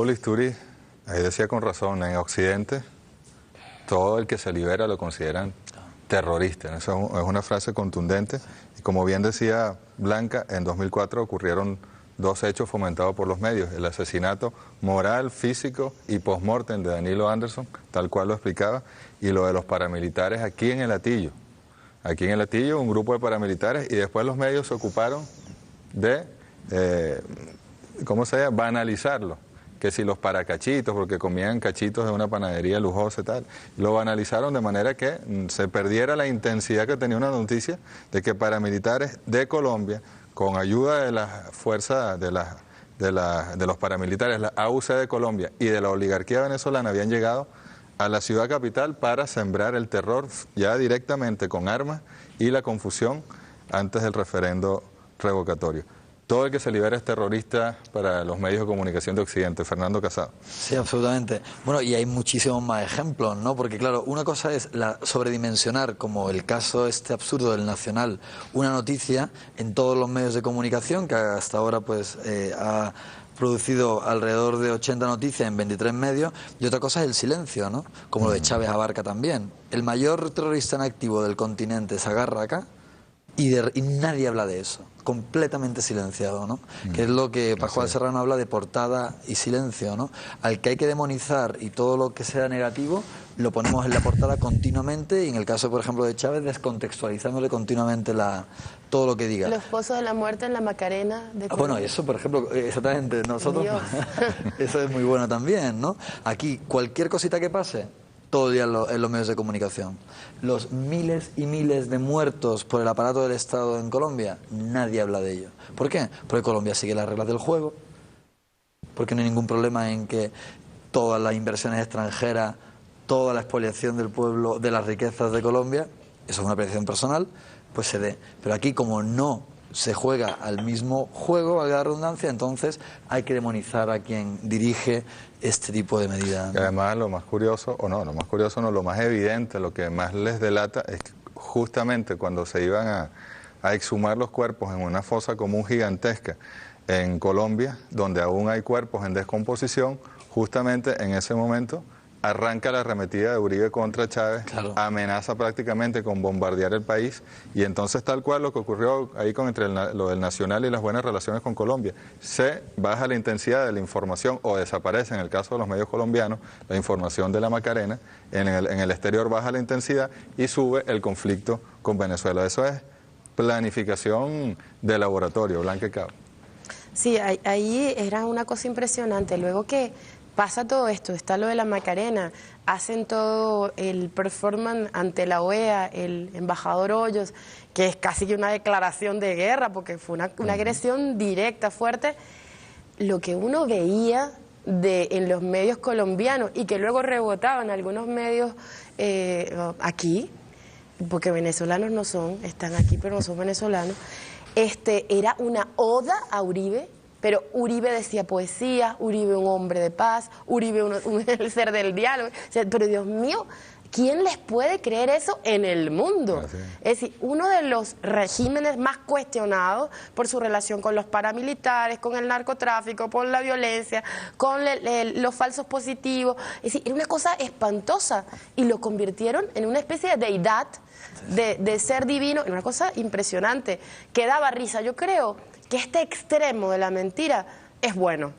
Listuri, ahí decía con razón, en Occidente, todo el que se libera lo consideran terrorista. Eso es una frase contundente. Y como bien decía Blanca, en 2004 ocurrieron dos hechos fomentados por los medios: el asesinato moral, físico y post-mortem de Danilo Anderson, tal cual lo explicaba, y lo de los paramilitares aquí en el Hatillo. Aquí en el Hatillo, un grupo de paramilitares, y después los medios se ocuparon de, ¿cómo se llama?, banalizarlo. Que si los paracachitos, porque comían cachitos de una panadería lujosa y tal, lo banalizaron de manera que se perdiera la intensidad que tenía una noticia de que paramilitares de Colombia, con ayuda de las fuerzas de los paramilitares, la AUC de Colombia y de la oligarquía venezolana, habían llegado a la ciudad capital para sembrar el terror ya directamente con armas y la confusión antes del referendo revocatorio. Todo el que se libera es terrorista para los medios de comunicación de Occidente. Fernando Casado. Sí, absolutamente. Bueno, y hay muchísimos más ejemplos, ¿no? Porque claro, una cosa es sobredimensionar, como el caso este absurdo del Nacional, una noticia en todos los medios de comunicación, que hasta ahora pues ha producido alrededor de 80 noticias en 23 medios, y otra cosa es el silencio, ¿no? Como lo de Chávez Abarca también. El mayor terrorista en activo del continente se agarra acá y nadie habla de eso, completamente silenciado, ¿no? Que es lo que Pascual Serrano habla de portada y silencio, ¿no? Al que hay que demonizar, y todo lo que sea negativo lo ponemos en la portada continuamente, y en el caso, por ejemplo, de Chávez, descontextualizándole continuamente todo lo que diga. Los pozos de la muerte en la Macarena de Colombia. Bueno, eso, por ejemplo, exactamente, nosotros, eso es muy bueno también, ¿no? Aquí, cualquier cosita que pase, todo el día en los medios de comunicación. Los miles y miles de muertos por el aparato del Estado en Colombia, nadie habla de ello. ¿Por qué? Porque Colombia sigue las reglas del juego, porque no hay ningún problema en que todas las inversiones extranjeras, toda la expoliación del pueblo, de las riquezas de Colombia, eso es una apreciación personal, pues se dé. Pero aquí, como no se juega al mismo juego, valga la redundancia, entonces hay que demonizar a quien dirige este tipo de medidas, ¿no? Y además lo más curioso, lo más evidente, lo que más les delata es que justamente cuando se iban a exhumar los cuerpos en una fosa común gigantesca en Colombia, donde aún hay cuerpos en descomposición, justamente en ese momento arranca la arremetida de Uribe contra Chávez, claro. Amenaza prácticamente con bombardear el país, y entonces tal cual lo que ocurrió ahí entre lo del Nacional y las buenas relaciones con Colombia, se baja la intensidad de la información, o desaparece en el caso de los medios colombianos la información de la Macarena, en el exterior baja la intensidad y sube el conflicto con Venezuela. Eso es planificación de laboratorio, Blanca Cabo. Sí, ahí era una cosa impresionante. Luego que pasa todo esto, está lo de la Macarena, hacen todo el performance ante la OEA, el embajador Hoyos, que es casi que una declaración de guerra, porque fue una agresión directa, fuerte. Lo que uno veía en los medios colombianos, y que luego rebotaba en algunos medios aquí, porque venezolanos no son, están aquí pero no son venezolanos, era una oda a Uribe. Pero Uribe decía poesía, Uribe un hombre de paz, Uribe el ser del diálogo. O sea, pero Dios mío, ¿quién les puede creer eso en el mundo? Es decir, uno de los regímenes más cuestionados por su relación con los paramilitares, con el narcotráfico, por la violencia, con los falsos positivos. Es decir, era una cosa espantosa, y lo convirtieron en una especie de deidad, de ser divino, en una cosa impresionante, que daba risa. Yo creo que este extremo de la mentira es bueno.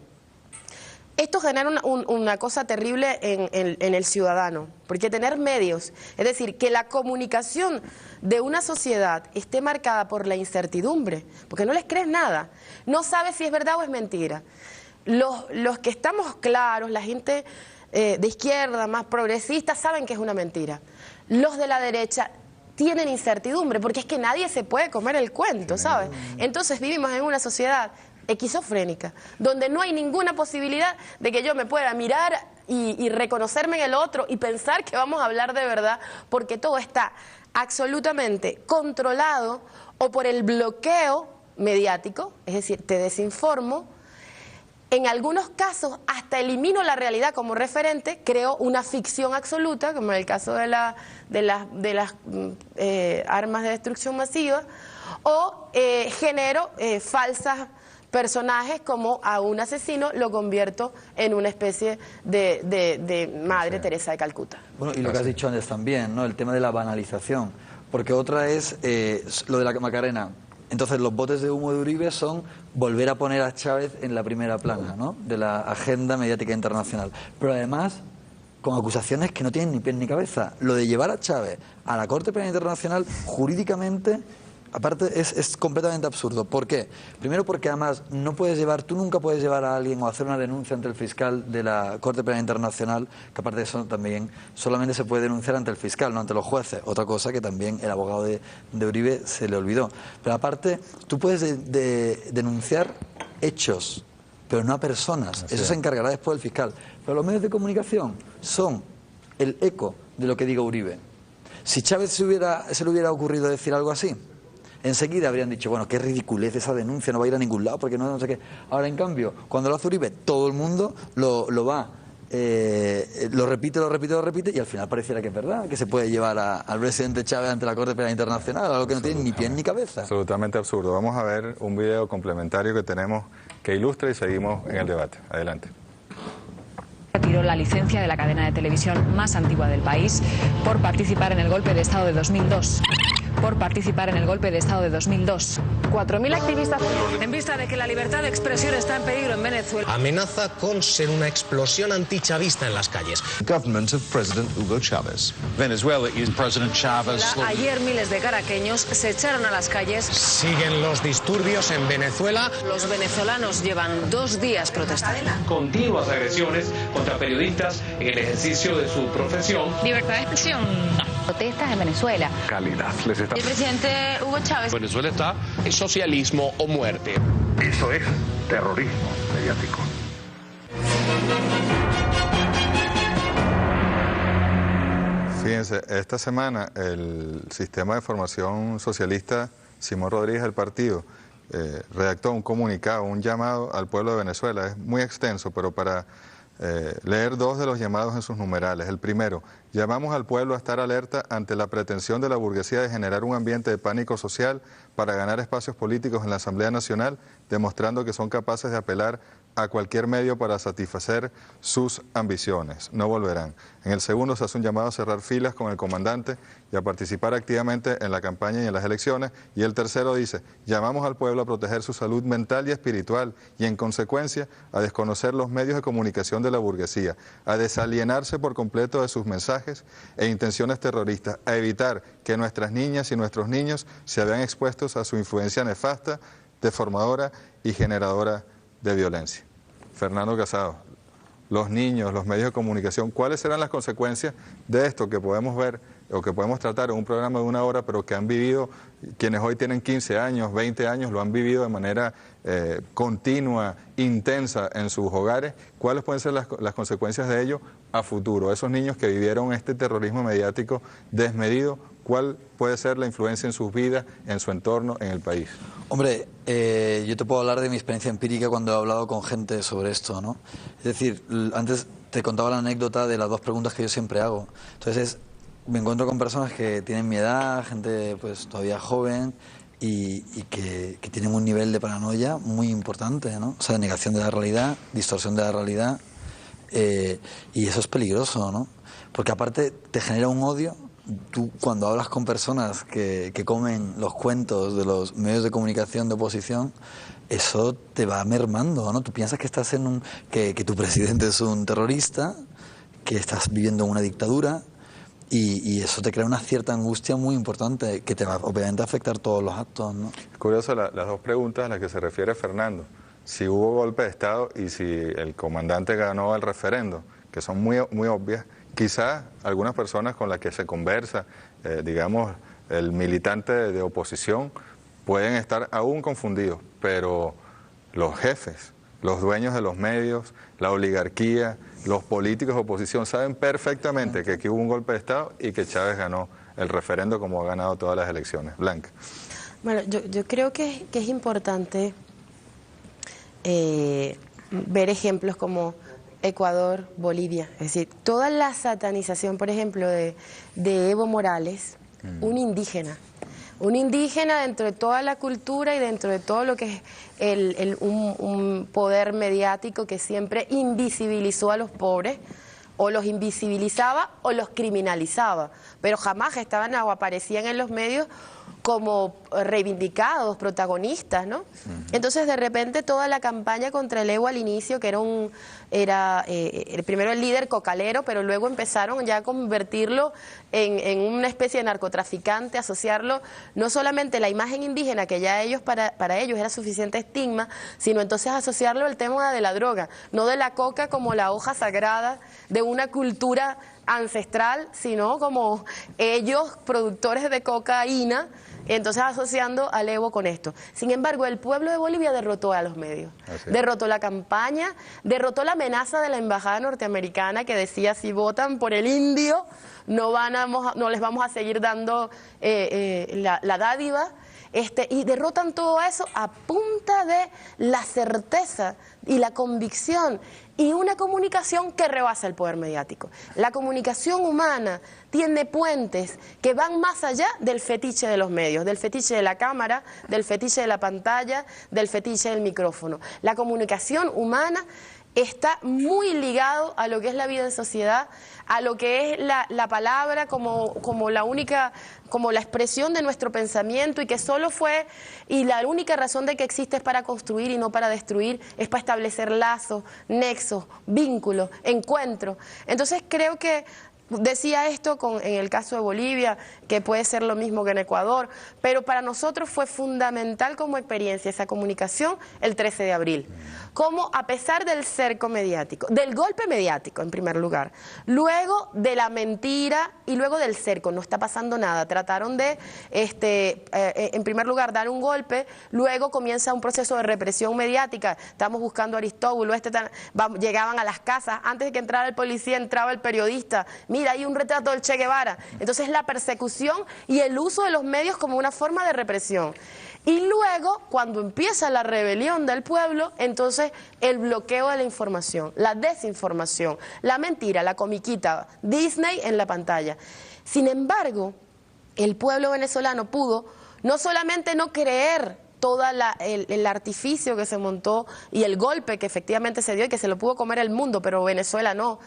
Esto genera una cosa terrible en el ciudadano, porque tener medios, es decir, que la comunicación de una sociedad esté marcada por la incertidumbre, porque no les crees nada, no sabes si es verdad o es mentira. Los que estamos claros, la gente de izquierda, más progresista, saben que es una mentira. Los de la derecha tienen incertidumbre, porque es que nadie se puede comer el cuento, ¿sabes? Entonces vivimos en una sociedad esquizofrénica, donde no hay ninguna posibilidad de que yo me pueda mirar y reconocerme en el otro y pensar que vamos a hablar de verdad, porque todo está absolutamente controlado o por el bloqueo mediático, es decir, te desinformo. En algunos casos hasta elimino la realidad como referente, creo una ficción absoluta, como en el caso de las armas de destrucción masiva, o genero falsas personajes como a un asesino lo convierto en una especie de Madre Teresa de Calcuta. Bueno, y lo que has dicho antes también, ¿no? El tema de la banalización, porque otra es lo de la Macarena. Entonces los botes de humo de Uribe son volver a poner a Chávez en la primera plana, ¿no?, de la agenda mediática internacional. Pero además, con acusaciones que no tienen ni pies ni cabeza. Lo de llevar a Chávez a la Corte Penal Internacional, jurídicamente, aparte, es completamente absurdo. ¿Por qué? Primero porque además tú nunca puedes llevar a alguien o hacer una denuncia ante el fiscal de la Corte Penal Internacional, que aparte de eso también solamente se puede denunciar ante el fiscal, no ante los jueces. Otra cosa que también el abogado de Uribe se le olvidó. Pero aparte, tú puedes denunciar hechos, pero no a personas. Eso se encargará después el fiscal. Pero los medios de comunicación son el eco de lo que diga Uribe. Si Chávez se le hubiera ocurrido decir algo así, enseguida habrían dicho, bueno, qué ridiculez esa denuncia, no va a ir a ningún lado porque no sé qué. Ahora, en cambio, cuando lo hace Uribe, todo el mundo lo repite y al final pareciera que es verdad, que se puede llevar al presidente Chávez ante la Corte Penal Internacional, algo que no tiene ni pies ni cabeza. Absolutamente absurdo. Vamos a ver un video complementario que tenemos que ilustra y seguimos en el debate. Adelante. Retiró la licencia de la cadena de televisión más antigua del país por participar en el golpe de Estado de 2002. 4.000 activistas. En vista de que la libertad de expresión está en peligro en Venezuela. Amenaza con ser una explosión antichavista en las calles. Government of President Hugo Chávez. Venezuela y President Chávez. Ayer miles de caraqueños se echaron a las calles. Siguen los disturbios en Venezuela. Los venezolanos llevan 2 días protestando. Continuas agresiones contra periodistas en el ejercicio de su profesión. Libertad de expresión. Protestas en Venezuela. Calidad. El presidente Hugo Chávez. Venezuela está en socialismo o muerte. Eso es terrorismo mediático. Fíjense, esta semana el sistema de formación socialista Simón Rodríguez del partido redactó un comunicado, un llamado al pueblo de Venezuela. Es muy extenso, pero para leer 2 de los llamados en sus numerales. El primero: llamamos al pueblo a estar alerta ante la pretensión de la burguesía de generar un ambiente de pánico social para ganar espacios políticos en la Asamblea Nacional, demostrando que son capaces de apelar a cualquier medio para satisfacer sus ambiciones. No volverán. En el segundo se hace un llamado a cerrar filas con el comandante y a participar activamente en la campaña y en las elecciones. Y el tercero dice: llamamos al pueblo a proteger su salud mental y espiritual y, en consecuencia, a desconocer los medios de comunicación de la burguesía, a desalienarse por completo de sus mensajes e intenciones terroristas, a evitar que nuestras niñas y nuestros niños se vean expuestos a su influencia nefasta, deformadora y generadora de violencia. Fernando Casado, los niños, los medios de comunicación, ¿cuáles serán las consecuencias de esto que podemos ver o que podemos tratar en un programa de 1 hora, pero que han vivido quienes hoy tienen 15 años, 20 años, lo han vivido de manera continua, intensa en sus hogares? ¿Cuáles pueden ser las consecuencias de ello a futuro? Esos niños que vivieron este terrorismo mediático desmedido, ¿cuál puede ser la influencia en sus vidas, en su entorno, en el país? Hombre, yo te puedo hablar de mi experiencia empírica cuando he hablado con gente sobre esto, ¿no? Es decir, antes te contaba la anécdota de las 2 preguntas que yo siempre hago. Entonces, me encuentro con personas que tienen mi edad, gente pues todavía joven y que tienen un nivel de paranoia muy importante, ¿no? O sea, negación de la realidad, distorsión de la realidad, y eso es peligroso, ¿no? Porque aparte te genera un odio. Tú, cuando hablas con personas que comen los cuentos de los medios de comunicación de oposición, eso te va mermando, ¿no? Tú piensas que estás que tu presidente es un terrorista, que estás viviendo en una dictadura, y eso te crea una cierta angustia muy importante que te va obviamente a afectar todos los actos, ¿no? Es curioso las 2 preguntas a las que se refiere Fernando: si hubo golpe de Estado y si el comandante ganó el referendo, que son muy, muy obvias. Quizás algunas personas con las que se conversa, digamos, el militante de oposición, pueden estar aún confundidos, pero los jefes, los dueños de los medios, la oligarquía, los políticos de oposición saben perfectamente que aquí hubo un golpe de Estado y que Chávez ganó el referendo como ha ganado todas las elecciones. Blanca. Bueno, yo creo que es importante ver ejemplos como Ecuador, Bolivia. Es decir, toda la satanización, por ejemplo, de Evo Morales, un indígena, Un indígena dentro de toda la cultura y dentro de todo lo que es un poder mediático que siempre invisibilizó a los pobres, o los invisibilizaba o los criminalizaba, pero jamás estaban o aparecían en los medios como reivindicados, protagonistas, ¿no? Entonces, de repente, toda la campaña contra el Evo al inicio, que era primero el líder cocalero, pero luego empezaron ya a convertirlo en una especie de narcotraficante, asociarlo no solamente la imagen indígena, que ya ellos para ellos era suficiente estigma, sino entonces asociarlo al tema de la droga, no de la coca como la hoja sagrada de una cultura ancestral, sino como ellos, productores de cocaína, entonces asociando al Evo con esto. Sin embargo, el pueblo de Bolivia derrotó a los medios, derrotó la campaña, derrotó la amenaza de la embajada norteamericana que decía: si votan por el indio, no les vamos a seguir dando la dádiva. Y derrotan todo eso a punta de la certeza y la convicción y una comunicación que rebasa el poder mediático. La comunicación humana tiene puentes que van más allá del fetiche de los medios, del fetiche de la cámara, del fetiche de la pantalla, del fetiche del micrófono. La comunicación humana está muy ligado a lo que es la vida en sociedad, a lo que es la palabra como la única, como la expresión de nuestro pensamiento, y que solo fue, y la única razón de que existe es para construir y no para destruir, es para establecer lazos, nexos, vínculos, encuentros. Entonces creo que decía esto en el caso de Bolivia, que puede ser lo mismo que en Ecuador, pero para nosotros fue fundamental como experiencia esa comunicación el 13 de abril. Como a pesar del cerco mediático, del golpe mediático en primer lugar, luego de la mentira y luego del cerco, no está pasando nada, trataron de, en primer lugar, dar un golpe, luego comienza un proceso de represión mediática, estamos buscando a Aristóbulo, llegaban a las casas, antes de que entrara el policía entraba el periodista, mira, hay un retrato del Che Guevara. Entonces la persecución y el uso de los medios como una forma de represión. Y luego, cuando empieza la rebelión del pueblo, entonces el bloqueo de la información, la desinformación, la mentira, la comiquita, Disney en la pantalla. Sin embargo, el pueblo venezolano pudo no solamente no creer todo el artificio que se montó y el golpe que efectivamente se dio y que se lo pudo comer el mundo, pero Venezuela no.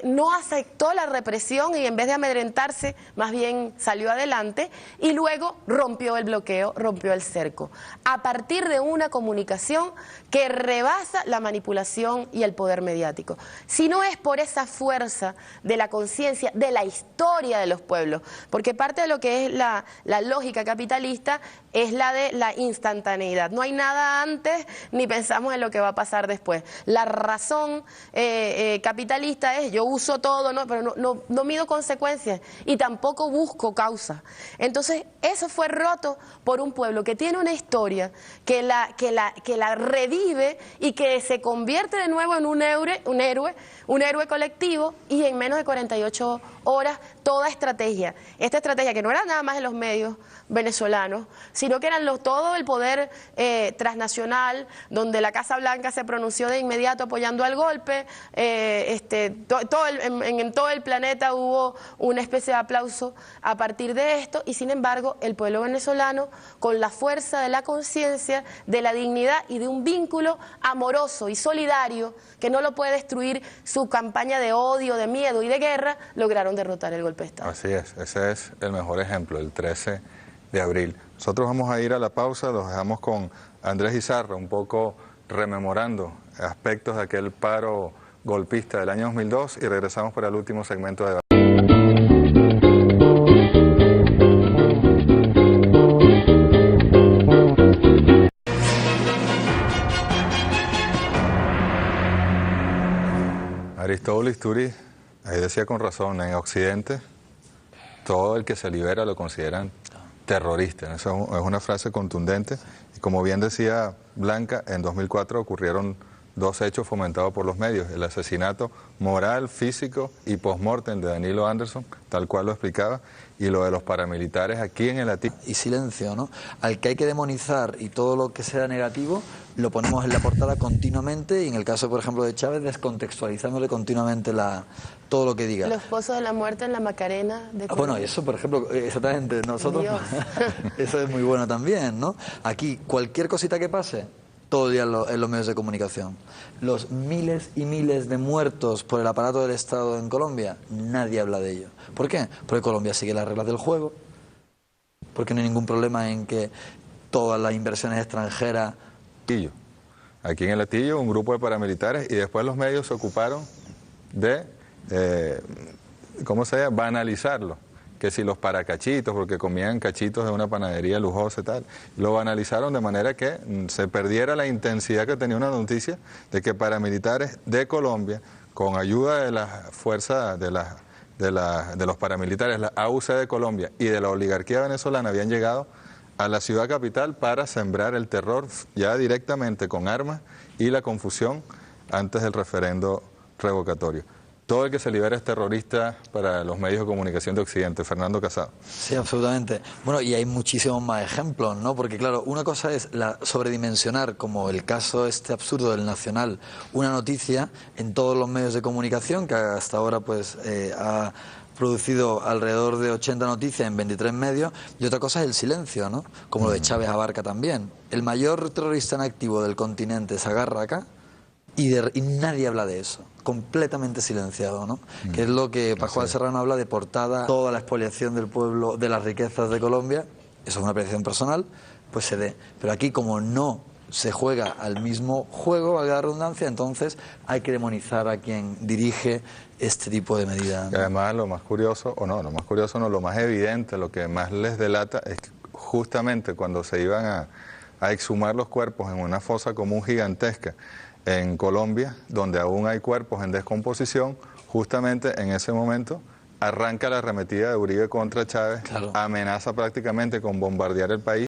No aceptó la represión y en vez de amedrentarse, más bien salió adelante y luego rompió el bloqueo, rompió el cerco. A partir de una comunicación que rebasa la manipulación y el poder mediático. Si no es por esa fuerza de la conciencia, de la historia de los pueblos, porque parte de lo que es la lógica capitalista es la de la instantaneidad. No hay nada antes ni pensamos en lo que va a pasar después. La razón capitalista es yo uso todo, ¿no? Pero no mido consecuencias y tampoco busco causas. Entonces eso fue roto por un pueblo que tiene una historia que la revive y que se convierte de nuevo en un héroe colectivo, y en menos de 48 horas toda estrategia, esta estrategia que no era nada más de los medios venezolanos, sino que eran todo el poder transnacional, donde la Casa Blanca se pronunció de inmediato apoyando al golpe, en todo el planeta hubo una especie de aplauso a partir de esto, y sin embargo el pueblo venezolano, con la fuerza de la conciencia, de la dignidad y de un vínculo amoroso y solidario que no lo puede destruir su campaña de odio, de miedo y de guerra, lograron derrotar el golpe de Estado. Así es, ese es el mejor ejemplo, el 13 de abril. Nosotros vamos a ir a la pausa, los dejamos con Andrés Izarra, un poco rememorando aspectos de aquel paro golpista del año 2002, y regresamos para el último segmento de Aristóbulo Istúriz, ahí decía con razón, en Occidente todo el que se libera lo consideran terrorista. Eso es una frase contundente, y como bien decía Blanca, en 2004 ocurrieron dos hechos fomentados por los medios: el asesinato moral, físico y post-mortem de Danilo Anderson, tal cual lo explicaba, y lo de los paramilitares aquí en el Atillo. Y silencio, ¿no? Al que hay que demonizar y todo lo que sea negativo lo ponemos en la portada continuamente, y en el caso, por ejemplo, de Chávez, descontextualizándole continuamente todo lo que diga. Los pozos de la muerte en la Macarena de Bueno, eso, por ejemplo, exactamente, nosotros, eso es muy bueno también, ¿no? Aquí, cualquier cosita que pase, todo el día en los medios de comunicación. Los miles y miles de muertos por el aparato del Estado en Colombia, nadie habla de ello. ¿Por qué? Porque Colombia sigue las reglas del juego, porque no hay ningún problema en que todas las inversiones extranjeras... Aquí en el Atillo, un grupo de paramilitares, y después los medios se ocuparon de, ¿cómo se llama?, banalizarlo. Que si los paracachitos, porque comían cachitos de una panadería lujosa y tal, lo banalizaron de manera que se perdiera la intensidad que tenía una noticia de que paramilitares de Colombia, con ayuda de las fuerzas de los paramilitares, la AUC de Colombia y de la oligarquía venezolana, habían llegado a la ciudad capital para sembrar el terror ya directamente con armas y la confusión antes del referendo revocatorio. Todo el que se libera es terrorista para los medios de comunicación de Occidente. Fernando Casado. Sí, absolutamente. Bueno, y hay muchísimos más ejemplos, ¿no? Porque claro, una cosa es sobredimensionar, como el caso este absurdo del Nacional, una noticia en todos los medios de comunicación, que hasta ahora pues ha producido alrededor de 80 noticias en 23 medios, y otra cosa es el silencio, ¿no? Como lo de Chávez Abarca también. El mayor terrorista en activo del continente se agarra acá y nadie habla de eso, completamente silenciado, ¿no? Que es lo que Pascual Serrano habla de portada, toda la expoliación del pueblo, de las riquezas de Colombia. Eso es una apreciación personal, pues se dé. Pero aquí, como no se juega al mismo juego, valga la redundancia, entonces hay que demonizar a quien dirige este tipo de medidas, ¿no? Y además lo más curioso, lo más evidente, lo que más les delata es que justamente cuando se iban a exhumar los cuerpos en una fosa común gigantesca en Colombia, donde aún hay cuerpos en descomposición, justamente en ese momento arranca la arremetida de Uribe contra Chávez, amenaza prácticamente con bombardear el país.